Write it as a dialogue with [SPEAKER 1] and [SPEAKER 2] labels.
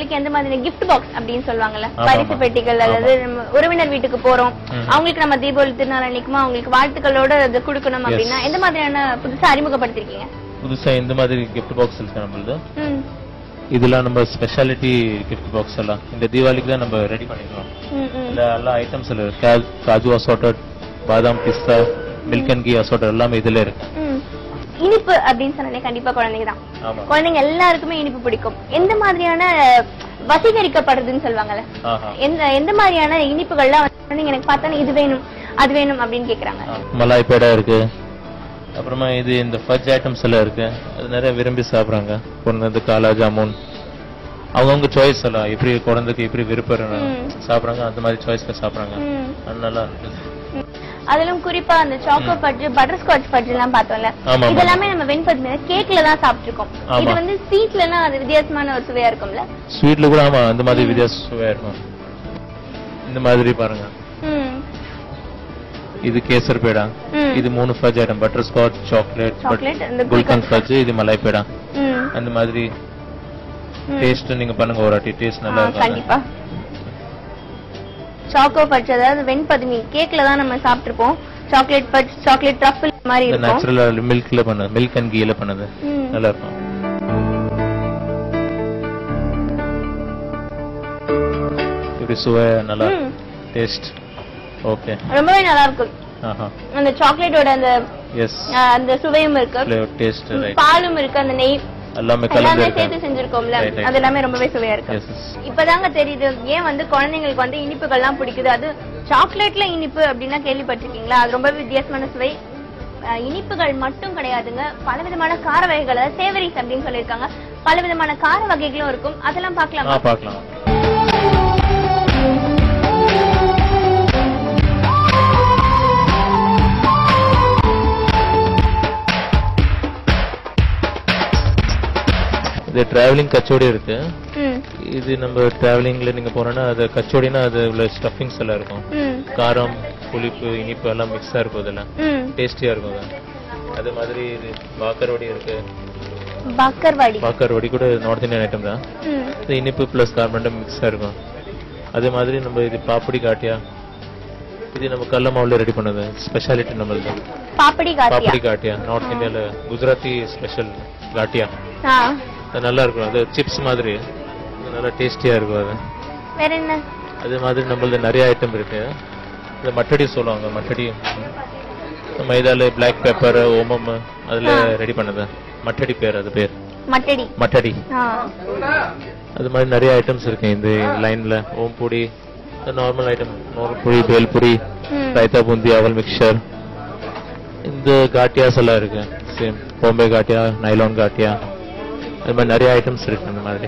[SPEAKER 1] தீபாவளிக்கு எந்த மாதிரி கிஃப்ட் பாக்ஸ் அப்படின்னு சொல்லுவாங்கல்ல, பரிசு பெட்டிகள், அதாவது உறவினர் வீட்டுக்கு போறோம், அவங்களுக்கு நம்ம தீபாவளி திருநாள் அன்னைக்குமா அவங்களுக்கு வாழ்த்துக்களோட அது கொடுக்கணும் அப்படின்னா எந்த மாதிரியான புதுசா அறிமுகப்படுத்திருக்கீங்க?
[SPEAKER 2] புதுசா இந்த மாதிரி கிஃப்ட் பாக்ஸ் இருக்கு நம்மளது. இதெல்லாம் நம்ம ஸ்பெஷாலிட்டி கிஃப்ட் பாக்ஸ் எல்லாம் இந்த தீபாவளிக்கு தான் நம்ம ரெடி பண்ணிக்கிறோம். எல்லா ஐட்டம்ஸ் இருக்கு, காஜு அசோட்டட், பாதாம் பிஸ்தா, மில்க் அண்ட் கீ அசோட்டட் எல்லாமே இதுல இருக்கு.
[SPEAKER 1] இனிப்பு அப்படின்னு சொன்னாலே கண்டிப்பா குழந்தைங்க தான். குழந்தைங்க எல்லாருக்குமே இனிப்பு பிடிக்கும். எந்த மாதிரியான வசீகரிக்கப்படுறதுன்னு சொல்லுவாங்கல்ல, எந்த மாதிரியான இனிப்புகள்லாம் குழந்தைங்க எனக்கு பார்த்தானே இது வேணும் அது வேணும் அப்படின்னு கேக்குறாங்க?
[SPEAKER 2] மலாய் பேடா இருக்கு, அப்புறமா இது இந்த ஃபட்ஜ் ஐட்டம்ஸ் எல்லாம் இருக்கு, அது நிறைய விரும்பி சாப்பிடுறாங்க. பொண்ணு காலா ஜாமுன் அவங்கவுங்க சாய்ஸ் எல்லாம் எப்படி குழந்தைக்கு எப்படி விருப்பம் சாப்பிடுறாங்க அந்த மாதிரி சாய்ஸ்ல சாப்பிடுறாங்க. அது நல்லா இருக்கு.
[SPEAKER 1] அதிலும் குறிப்பா அந்த choco fudge, butter scotch fudge எல்லாம் பார்த்தோம்ல, இதெல்லாமே நம்ம வெண்பதுமையில கேக்ல தான் சாப்பிட்டுருக்கோம். இது வந்து ஸ்வீட்லனா அது வித்தியாசமான ஒரு சுவையா இருக்கும்ல.
[SPEAKER 2] ஸ்வீட்ல கூட ஆமா அந்த மாதிரி வித்தியாச சுவையா இருக்கும். இந்த மாதிரி பாருங்க, இது கேசர் பேடா, இது 3 fudge item, butter scotch, chocolate, gulkand fudge, இது மலாய் பேடா. அந்த மாதிரி டேஸ்ட் நீங்க பண்ணுங்க, ஒரு வாட்டி டேஸ்ட் நல்லா இருக்கும்.
[SPEAKER 1] கண்டிப்பா சாக்கோ ஃபட்ஜ் அதாவது வெண்பதுமி கேக்ல தான் நம்ம சாப்பிட்டுருப்போம். சாக்லேட் ஃபட்ஜ், சாக்லேட் ட்ரஃபிள் மாதிரி இருக்கும்.
[SPEAKER 2] நேச்சுரலா மில்க்ல பண்ணது, மில்க் அண்ட் கீல பண்ணது, நல்லா இருக்கும். இது சுவை நல்லா டேஸ்ட் ஓகே, ரொம்பவே நல்லா இருக்கு. அந்த சாக்லேட்டோட அந்த அந்த சுவையும் இருக்கு, டேஸ்ட் பாலும் இருக்கு, அந்த நெய் எல்லாமே சேர்த்து செஞ்சிருக்கோம்ல, அது எல்லாமே ரொம்பவே சுவையா இருக்கு. இப்பதாங்க தெரியுது ஏன் வந்து குழந்தைங்களுக்கு வந்து இனிப்புகள்லாம் பிடிக்குது. அது சாக்லேட்ல இனிப்பு அப்படின்னா கேள்விப்பட்டிருக்கீங்களா? அது ரொம்ப வித்தியாசமான சுவை. இனிப்புகள் மட்டும் கிடையாதுங்க, பலவிதமான கார வகைகள், சேவரிஸ் அப்படின்னு சொல்லியிருக்காங்க, பலவிதமான கார வகைகளும் இருக்கும். அதெல்லாம் பார்க்கலாம். இது டிராவலிங் கச்சோடி இருக்கு. இது நம்ம டிராவலிங்ல நீங்க போனோம்னா அது கச்சோடினா அது உள்ள ஸ்டஃபிங்ஸ் எல்லாம் இருக்கும், காரம் புளிப்பு இனிப்பு எல்லாம் மிக்ஸா இருக்கும், அதெல்லாம் டேஸ்டியா இருக்கும். அது மாதிரி இது பாக்கர்வாடி இருக்கு. பாக்கர்வாடி கூட நார்த் இந்தியன் ஐட்டம் தான். இது இனிப்பு பிளஸ் கார்பன் மிக்ஸா இருக்கும். அதே மாதிரி நம்ம இது பாப்படி காட்டியா, இது நம்ம கடல மாவுல ரெடி பண்ணது, ஸ்பெஷாலிட்டி நம்மளுக்கு. பாப்படி காட்டியா நார்த் இந்தியால குஜராத்தி ஸ்பெஷல் காட்டியா, நல்லா இருக்கும். அது சிப்ஸ் மாதிரி நல்லா டேஸ்டியா இருக்கும். அது வேற என்ன? அதே மாதிரி நம்மளது நிறைய ஐட்டம் இருக்கு. இது மட்டடி சொல்லுவாங்க, மட்டடி மைதால பிளாக் பெப்பர், ஓமம் அதுல ரெடி பண்ணது மட்டடி பேர், அது பேர் மட்டடி. அது மாதிரி நிறைய ஐட்டம்ஸ் இருக்கு இந்த லைன்ல. ஓம் பொடி, நார்மல் ஐட்டம், நோர்புடி, பேல்புரி, ரைத்தா பூந்தி, அவல் மிக்சர், இந்த காட்டியாஸ் எல்லாம் இருக்கு. சேம் பாம்பே காட்டியா, நைலான் காட்டியா, அது மாதிரி நிறைய ஐட்டம்ஸ் இருக்கு அந்த மாதிரி.